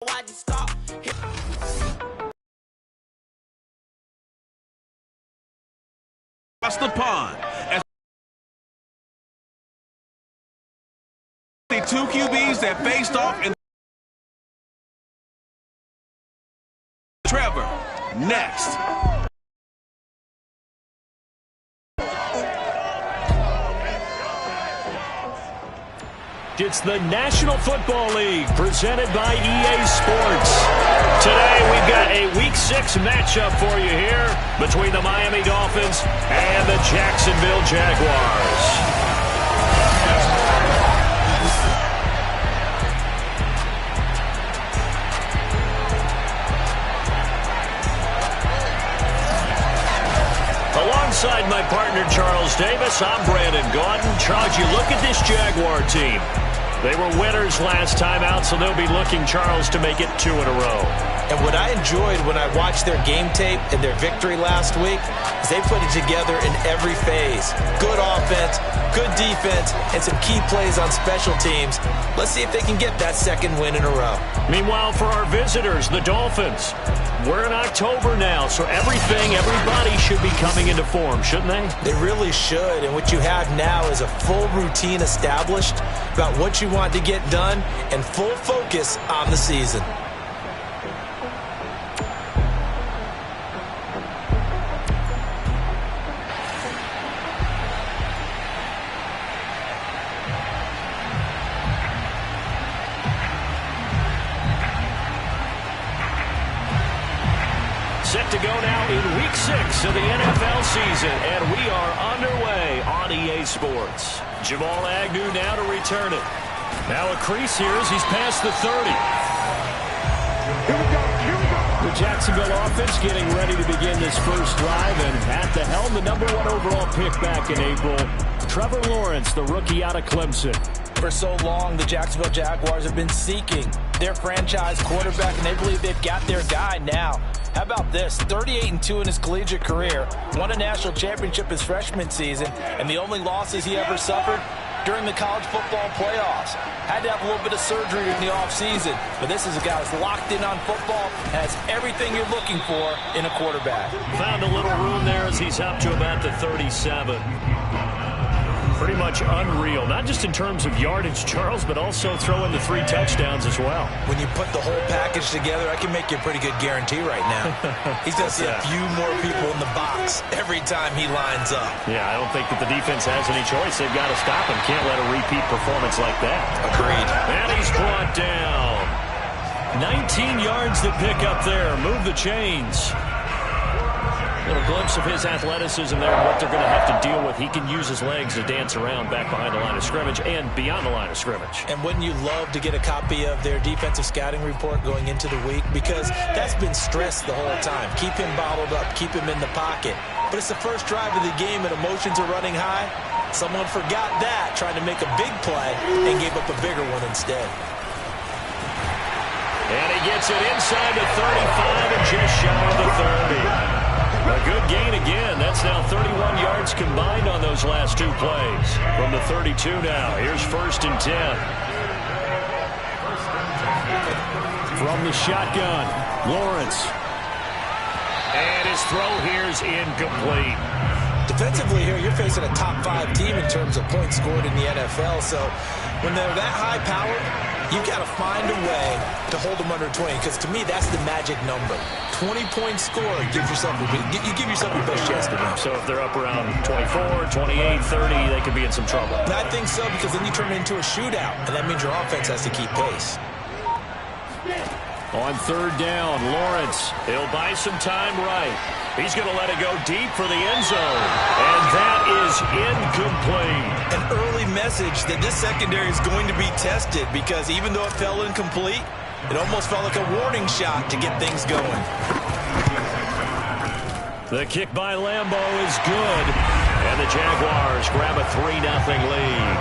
Why'd you stop? Across the pond. As the two QBs that faced off in Trevor next. It's the National Football League presented by EA Sports. Today we've got a Week 6 matchup for you here between the Miami Dolphins and the Jacksonville Jaguars. Alongside my partner Charles Davis, I'm Brandon Gaudin. Charles, you look at this Jaguar team. They were winners last time out, so they'll be looking, Charles, to make it 2 in a row. And what I enjoyed when I watched their game tape and their victory last week is they put it together in every phase. Good offense, good defense, and some key plays on special teams. Let's see if they can get that second win in a row. Meanwhile, for our visitors, the Dolphins, we're in October now, so everybody should be coming into form, shouldn't they? They really should, and what you have now is a full routine established about what you want to get done and full focus on the season. Set to go now in Week 6 of the NFL season, and we are underway on EA Sports. Jamal Agnew now to return it. Now a crease here as he's past the 30. The Jacksonville offense getting ready to begin this first drive, and at the helm, the #1 overall pick back in April, Trevor Lawrence, the rookie out of Clemson. For so long, the Jacksonville Jaguars have been seeking their franchise quarterback, and they believe they've got their guy now. How about this? 38-2 in his collegiate career, won a national championship his freshman season, and the only losses he ever suffered during the college football playoffs. Had to have a little bit of surgery in the offseason, but this is a guy that's locked in on football, has everything you're looking for in a quarterback. Found a little room there as he's up to about the 37. Pretty much unreal, not just in terms of yardage, Charles, but also throwing the 3 touchdowns as well. When you put the whole package together, I can make you a pretty good guarantee right now. He's going to see a few more people in the box every time he lines up. Yeah, I don't think that the defense has any choice. They've got to stop him. Can't let a repeat performance like that. Agreed. And he's brought down. 19 yards to pick up there. Move the chains. Little glimpse of his athleticism there and what they're going to have to deal with. He can use his legs to dance around back behind the line of scrimmage and beyond the line of scrimmage. And wouldn't you love to get a copy of their defensive scouting report going into the week? Because that's been stressed the whole time. Keep him bottled up. Keep him in the pocket. But it's the first drive of the game and emotions are running high. Someone forgot that, tried to make a big play, and gave up a bigger one instead. And he gets it inside the 35 and just shy of the 30. A good gain again. That's now 31 yards combined on those last 2 plays. From the 32 now. Here's 1st and 10. From the shotgun, Lawrence. And his throw here is incomplete. Defensively here, you're facing a top 5 team in terms of points scored in the NFL. So when they're that high powered, you've got to find a way to hold them under 20, because to me, that's the magic number. 20-point score, you give yourself your best chance to win. So if they're up around 24, 28, 30, they could be in some trouble. And I think so, because then you turn it into a shootout, and that means your offense has to keep pace. On 3rd down, Lawrence, he'll buy some time right. He's going to let it go deep for the end zone. And that is incomplete. An early message that this secondary is going to be tested, because even though it fell incomplete, it almost felt like a warning shot to get things going. The kick by Lambeau is good. And the Jaguars grab a 3-0 lead.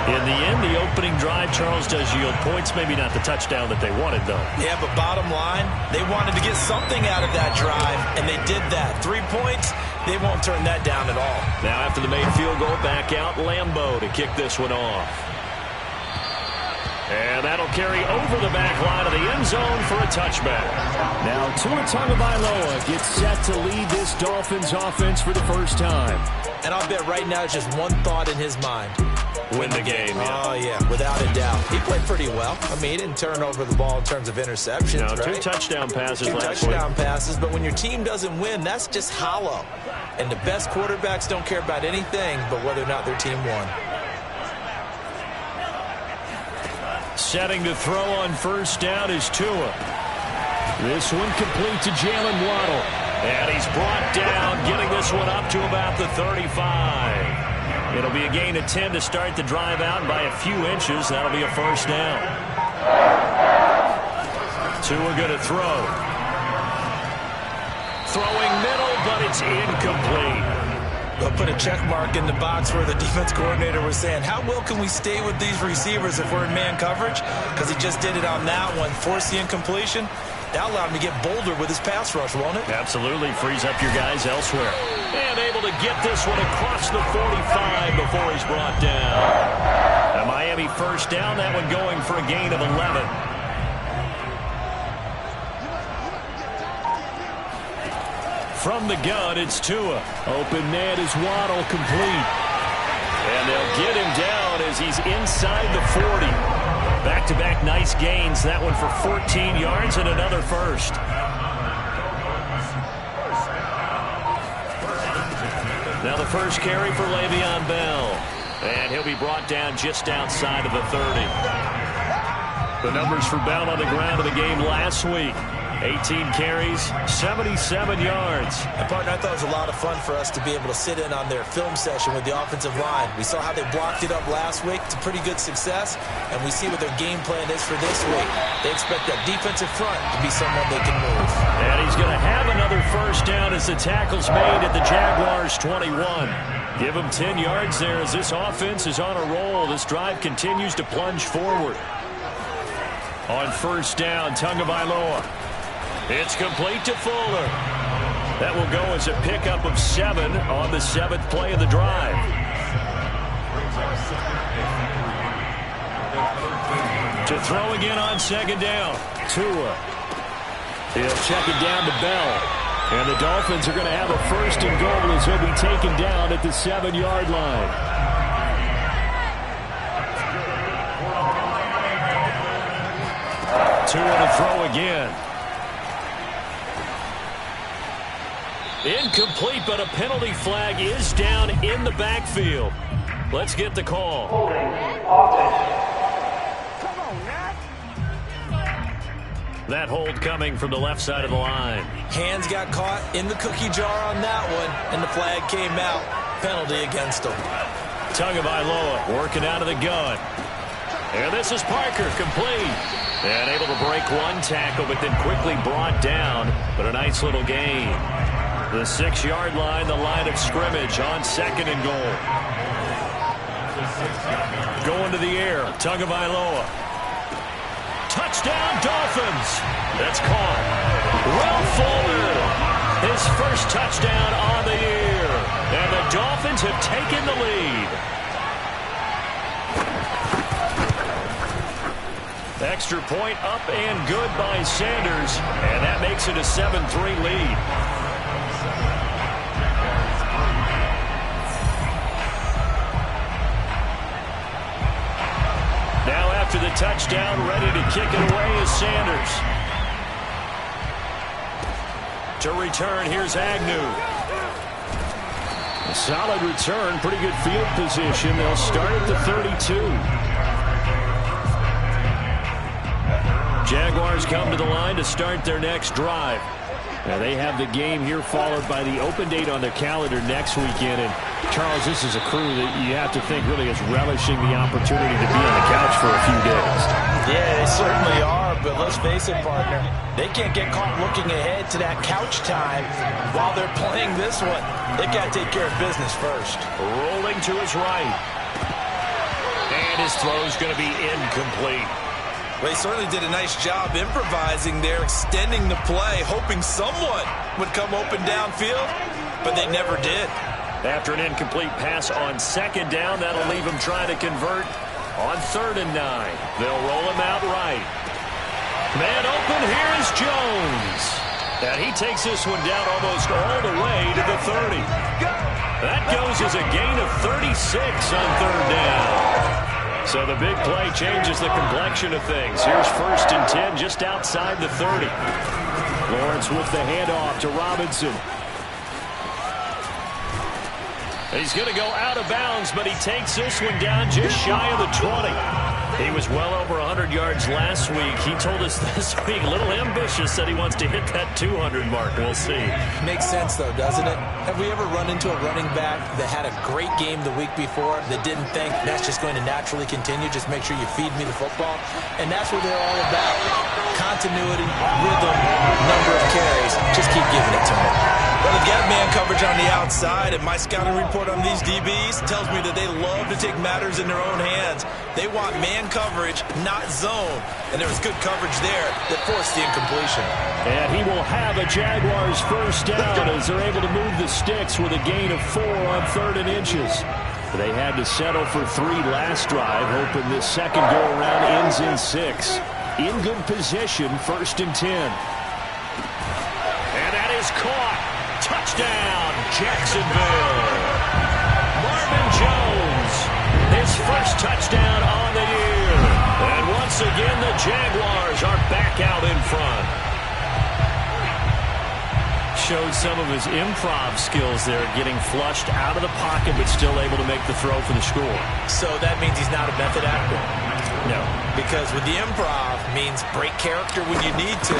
In the end, the opening drive, Charles, does yield points. Maybe not the touchdown that they wanted, though. Yeah, but bottom line, they wanted to get something out of that drive, and they did that. 3 points, they won't turn that down at all. Now, after the made field goal, back out Lambeau to kick this one off. And that'll carry over the back line of the end zone for a touchback. Now Tua Tagovailoa gets set to lead this Dolphins offense for the first time. And I'll bet right now it's just one thought in his mind. Win the game. Yeah. Oh, yeah, without a doubt. He played pretty well. I mean, he didn't turn over the ball in terms of interceptions, No, right? 2 touchdown passes last week. 2 touchdown passes, but when your team doesn't win, that's just hollow. And the best quarterbacks don't care about anything but whether or not their team won. Setting to throw on first down is Tua. This one complete to Jalen Waddle. And he's brought down, getting this one up to about the 35. It'll be a gain of 10 to start the drive out, and by a few inches, that'll be a first down. Tua going to throw. Throwing middle, but it's incomplete. They'll put a check mark in the box where the defense coordinator was saying, how well can we stay with these receivers if we're in man coverage? Because he just did it on that one, forced the incompletion. That allowed him to get bolder with his pass rush, won't it? Absolutely. Frees up your guys elsewhere. And able to get this one across the 45 before he's brought down. A Miami first down, that one going for a gain of 11. From the gun, it's Tua. Open man is Waddle, complete. And they'll get him down as he's inside the 40. Back-to-back nice gains. That one for 14 yards and another first. Now the first carry for Le'Veon Bell. And he'll be brought down just outside of the 30. The numbers for Bell on the ground of the game last week. 18 carries, 77 yards. And, partner, I thought it was a lot of fun for us to be able to sit in on their film session with the offensive line. We saw how they blocked it up last week to pretty good success, and we see what their game plan is for this week. They expect that defensive front to be someone they can move. And he's going to have another first down as the tackle's made at the Jaguars' 21. Give him 10 yards there as this offense is on a roll. This drive continues to plunge forward. On first down, Tagovailoa. It's complete to Fuller. That will go as a pickup of 7 on the 7th play of the drive. To throw again on second down. Tua. He'll check it down to Bell. And the Dolphins are going to have a first and goal as he'll be taken down at the 7-yard line. Tua to throw again. Incomplete, but a penalty flag is down in the backfield. Let's get the call. That hold coming from the left side of the line. Hands got caught in the cookie jar on that one, and the flag came out. Penalty against him. Tagovailoa working out of the gun. And this is Parker, complete. And able to break one tackle, but then quickly brought down. But a nice little gain. The 6-yard line, the line of scrimmage on second and goal. Going to the air, Tagovailoa. Touchdown, Dolphins. That's caught. Will Fuller, his first touchdown on the year. And the Dolphins have taken the lead. Extra point up and good by Sanders. And that makes it a 7-3 lead. Now after the touchdown, ready to kick it away is Sanders. To return, here's Agnew. A solid return, pretty good field position. They'll start at the 32. Jaguars come to the line to start their next drive. Now they have the game here followed by the open date on their calendar next weekend. And Charles, this is a crew that you have to think really is relishing the opportunity to be on the couch for a few days. Yeah, they certainly are, but let's face it, partner. They can't get caught looking ahead to that couch time while they're playing this one. They got to take care of business first. Rolling to his right. And his throw's going to be incomplete. Well, he certainly did a nice job improvising there, extending the play, hoping someone would come open downfield, but they never did. After an incomplete pass on second down, that'll leave him trying to convert On 3rd and 9, they'll roll him out right. Man open, here is Jones. And he takes this one down almost all the way to the 30. That goes as a gain of 36 on 3rd down. So the big play changes the complexion of things. Here's 1st and 10 just outside the 30. Lawrence with the handoff to Robinson. He's going to go out of bounds, but he takes this one down just shy of the 20. He was well over 100 yards last week. He told us this week, a little ambitious, that he wants to hit that 200 mark. We'll see. Makes sense, though, doesn't it? Have we ever run into a running back that had a great game the week before that didn't think that's just going to naturally continue? Just make sure you feed me the football. And that's what they're all about. Continuity, rhythm, number of carries. Just keep giving it to him. Well, they've got man coverage on the outside, and my scouting report on these DBs tells me that they love to take matters in their own hands. They want man coverage, not zone. And there was good coverage there that forced the incompletion. And he will have a Jaguars first down as they're able to move the sticks with a gain of 4 on 3rd and inches. They had to settle for 3 last drive, hoping this second go-around ends in 6. In good position, 1st and 10. And that is caught. Touchdown, Jacksonville. Marvin Jones, his first touchdown on the year. And once again, the Jaguars are back out in front. Showed some of his improv skills there, getting flushed out of the pocket, but still able to make the throw for the score. So that means he's not a method actor? No. Because with the improv means break character when you need to.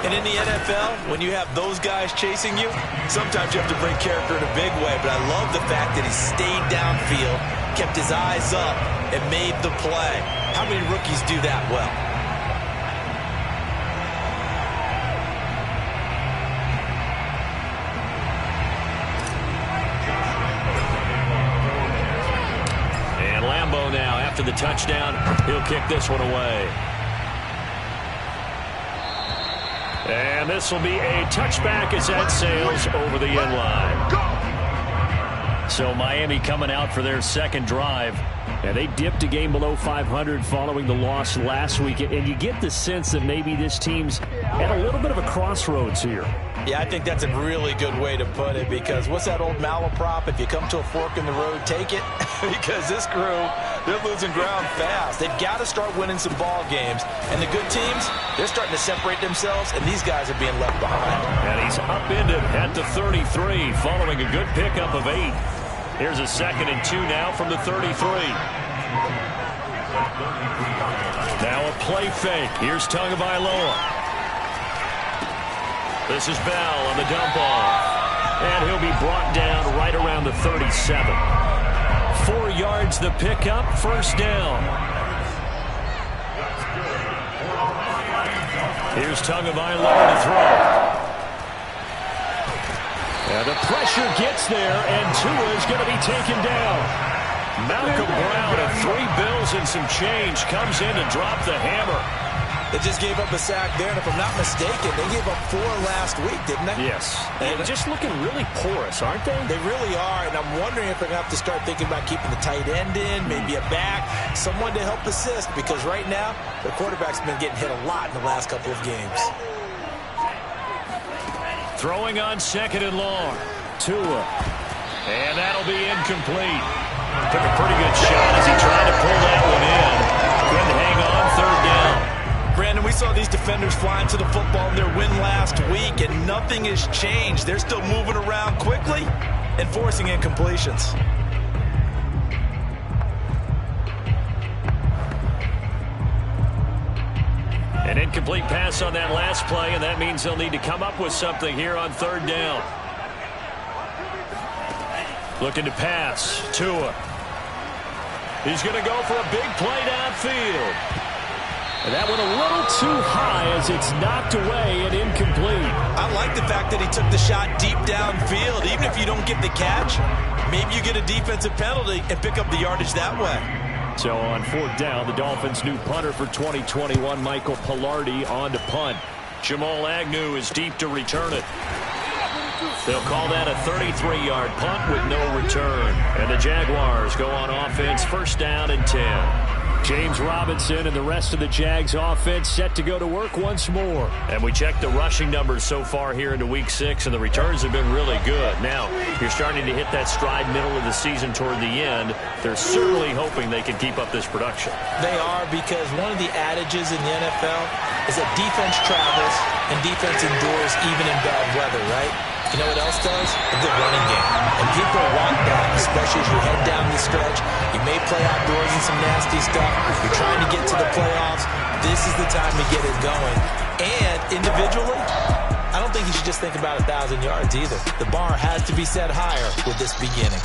And in the NFL, when you have those guys chasing you, sometimes you have to break character in a big way. But I love the fact that he stayed downfield, kept his eyes up, and made the play. How many rookies do that well? Now, after the touchdown, he'll kick this one away. And this will be a touchback as that sails over the end line. So Miami coming out for their second drive. And they dipped a game below 500 following the loss last week. And you get the sense that maybe this team's at a little bit of a crossroads here. Yeah, I think that's a really good way to put it, because what's that old malaprop? If you come to a fork in the road, take it. Because this crew, they're losing ground fast. They've got to start winning some ball games. And the good teams, they're starting to separate themselves, and these guys are being left behind. And he's upended at the 33 following a good pickup of 8. Here's a 2nd and 2 now from the 33. Now a play fake. Here's Tagovailoa. This is Bell on the dump off. And he'll be brought down right around the 37. 4 yards the pickup, 1st down. Here's Tagovailoa to throw. And the pressure gets there, and Tua is going to be taken down. Malcolm Brown at 3 bills and some change comes in to drop the hammer. They just gave up a sack there, and if I'm not mistaken, they gave up 4 last week, didn't they? Yes. And just looking really porous, aren't they? They really are, and I'm wondering if they're going to have to start thinking about keeping the tight end in, maybe a back, someone to help assist, because right now, the quarterback's been getting hit a lot in the last couple of games. Throwing on 2nd and long. Tua. And that'll be incomplete. Took a pretty good shot as he tried to pull that one in. Couldn't hang on, 3rd down. Brandon, we saw these defenders flying to the football in their win last week, and nothing has changed. They're still moving around quickly and forcing incompletions. An incomplete pass on that last play, and that means they'll need to come up with something here on 3rd down. Looking to pass. Tua. He's going to go for a big play downfield. And that went a little too high as it's knocked away and incomplete. I like the fact that he took the shot deep downfield. Even if you don't get the catch, maybe you get a defensive penalty and pick up the yardage that way. So on 4th down, the Dolphins' new punter for 2021, Michael Pilardi, on to punt. Jamal Agnew is deep to return it. They'll call that a 33-yard punt with no return. And the Jaguars go on offense, 1st down and 10. James Robinson and the rest of the Jags offense set to go to work once more. And we checked the rushing numbers so far here into Week 6, and the returns have been really good. Now, you're starting to hit that stride middle of the season toward the end. They're certainly hoping they can keep up this production. They are, because one of the adages in the NFL is that defense travels and defense endures even in bad weather, right? You know what else does? A good running game. And people want that, especially as you head down the stretch. You may play outdoors in some nasty stuff. You're trying to get to the playoffs. This is the time to get it going. And individually, I don't think you should just think about 1,000 yards either. The bar has to be set higher with this beginning.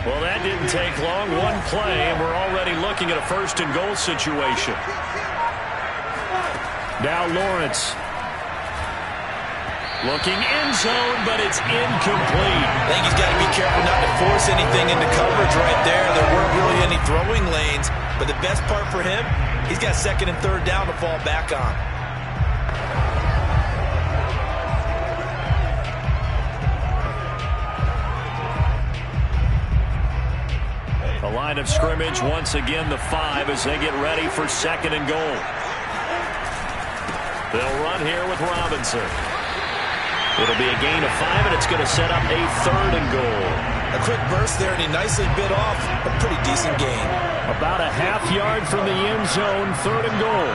Well, that didn't take long. One play, and we're already looking at a first-and-goal situation. Now Lawrence. Looking end zone, but it's incomplete. I think he's got to be careful not to force anything into coverage right there. There weren't really any throwing lanes, but the best part for him, he's got second and third down to fall back on. A line of scrimmage, once again the 5 as they get ready for second and goal. They'll run here with Robinson. It'll be a gain of 5, and it's going to set up a third and goal. A quick burst there, and he nicely bit off a pretty decent gain. About a half yard from the end zone, third and goal.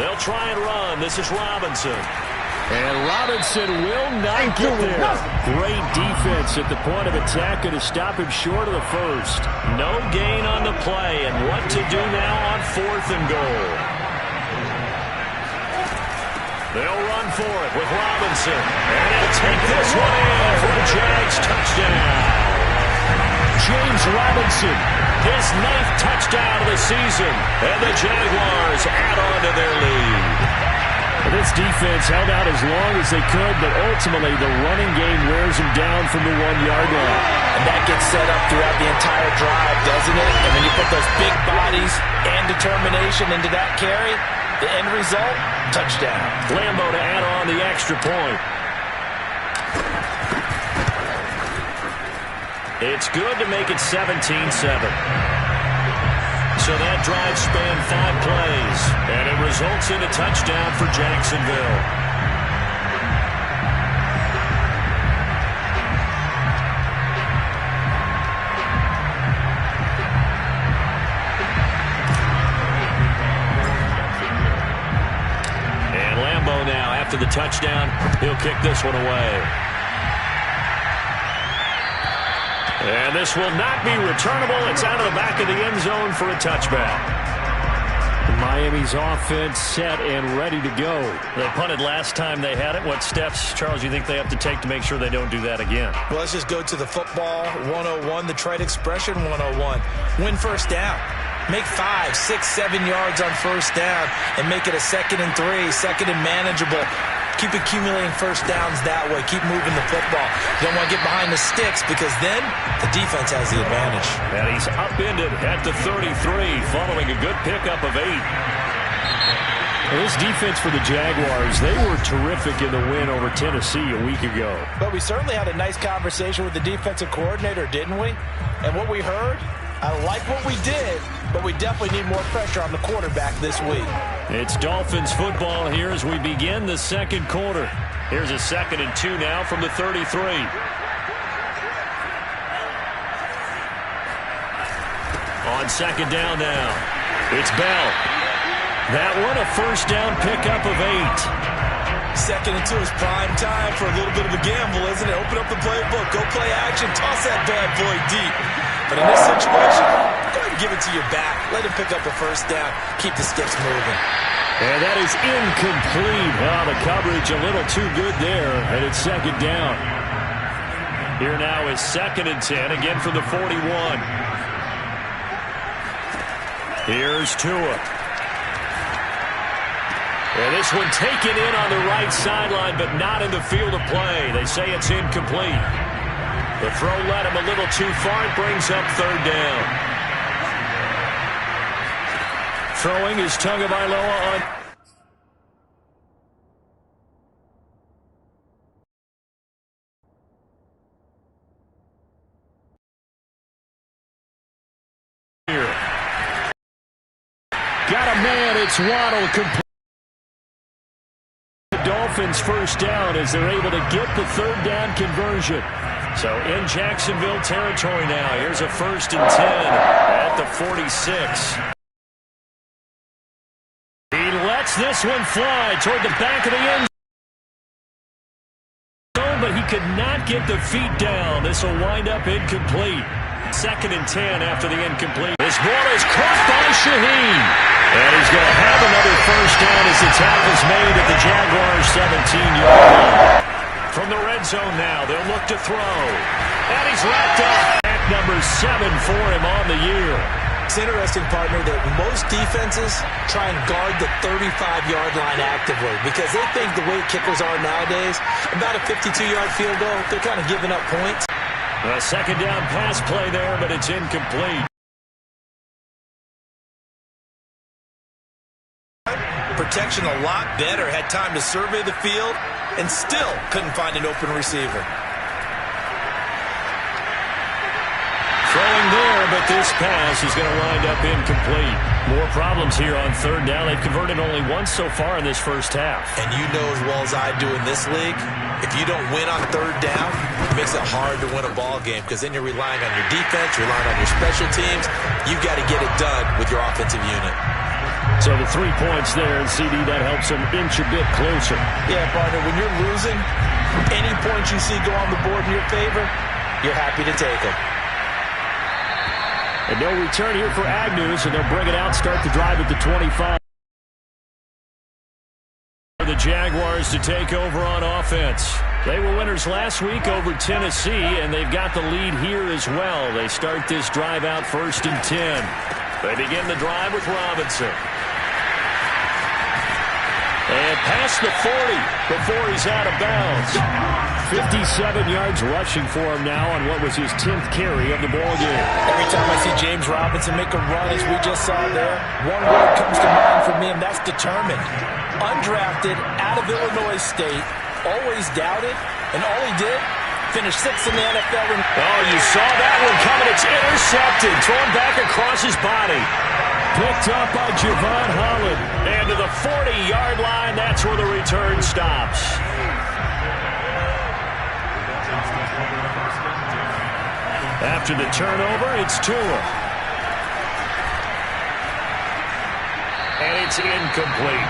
They'll try and run. This is Robinson. And Robinson will not get there. Great defense at the point of attack, going to stop him short of the first. No gain on the play, and what to do now on fourth and goal. They'll run for it with Robinson. And he'll take this one in for a Jags touchdown. James Robinson. His 9th touchdown of the season. And the Jaguars add on to their lead. This defense held out as long as they could, but ultimately the running game wears them down from the 1-yard line. And that gets set up throughout the entire drive, doesn't it? And when you put those big bodies and determination into that carry, the end result, touchdown. Lambo to add on the extra point. It's good to make it 17-7. So that drive spanned 5 plays, and it results in a touchdown for Jacksonville. And Lambo now, after the touchdown, he'll kick this one away. And this will not be returnable. It's out of the back of the end zone for a touchback. Miami's offense set and ready to go. They punted last time they had it. What steps, Charles, you think they have to take to make sure they don't do that again? Well, let's just go to the football 101, the trade expression 101. Win first down. Make 5, 6, 7 yards on first down and make it a 2nd and 3, second and manageable. Keep accumulating first downs that way. Keep moving the football. You don't want to get behind the sticks because then the defense has the advantage. And he's upended at the 33 following a good pickup of 8. Well, this defense for the Jaguars, they were terrific in the win over Tennessee a week ago. But we certainly had a nice conversation with the defensive coordinator, didn't we? And what we heard, I like what we did, but we definitely need more pressure on the quarterback this week. It's Dolphins football here as we begin the second quarter. Here's a 2nd and 2 now from the 33. On second down now, it's Bell. That one a first down pickup of 8. 2nd and 2 is prime time for a little bit of a gamble, isn't it? Open up the playbook, go play action, toss that bad boy deep. But in this situation, go ahead and give it to your back. Let him pick up a first down. Keep the sticks moving. And that is incomplete. Oh, the coverage a little too good there, and it's second down. Here now is 2nd and 10, again from the 41. Here's Tua. And this one taken in on the right sideline, but not in the field of play. They say it's incomplete. The throw led him a little too far. It brings up third down. Throwing is Tagovailoa on. Here. Got a man. It's Waddle complete. The Dolphins first down as they're able to get the third down conversion. So in Jacksonville territory now. Here's a 1st and 10 at the 46. He lets this one fly toward the back of the end zone, but he could not get the feet down. This will wind up incomplete. 2nd and 10 after the incomplete. This ball is caught by Shaheen. And he's going to have another first down as the tackle's made at the Jaguars' 17-yard line. From the red zone now, they'll look to throw. And he's wrapped up. At number 7 for him on the year. It's interesting, partner, that most defenses try and guard the 35-yard line actively because they think the way kickers are nowadays, about a 52-yard field goal, they're kind of giving up points. A 2nd down pass play there, but it's incomplete. Protection a lot better. Had time to survey the field and still couldn't find an open receiver. Throwing there, but this pass is going to wind up incomplete. More problems here on third down. They've converted only once so far in this first half. And you know as well as I do in this league, if you don't win on third down, it makes it hard to win a ball game because then you're relying on your defense, you're relying on your special teams. You've got to get it done with your offensive unit. So the 3 points there, and CD, that helps them inch a bit closer. Yeah, partner, when you're losing, any points you see go on the board in your favor, you're happy to take them. And no return here for Agnew, so they'll bring it out, start the drive at the 25. For the Jaguars to take over on offense. They were winners last week over Tennessee, and they've got the lead here as well. They start this drive out 1st and 10. They begin the drive with Robinson. And past the 40 before he's out of bounds. 57 yards rushing for him now on what was his 10th carry of the ballgame. Every time I see James Robinson make a run, as we just saw there, one word comes to mind for me, and that's determined. Undrafted, out of Illinois State, always doubted, and all he did, finished 6th in the NFL. Oh, you saw that one coming. It's intercepted, thrown back across his body. Picked up by Javon Holland. And to the 40-yard line, that's where the return stops. After the turnover, it's Tua. And it's incomplete.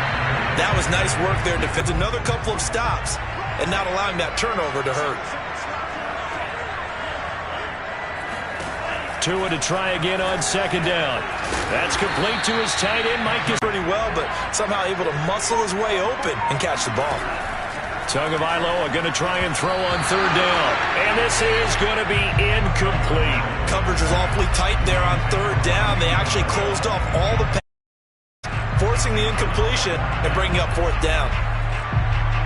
That was nice work there, defense. Another couple of stops and not allowing that turnover to hurt. Tua to try again on 2nd down. That's complete to his tight end, Mike. Pretty well, but somehow able to muscle his way open and catch the ball. Tagovailoa going to try and throw on 3rd down. And this is going to be incomplete. Coverage was awfully tight there on 3rd down. They actually closed off all the passes, forcing the incompletion and bringing up 4th down.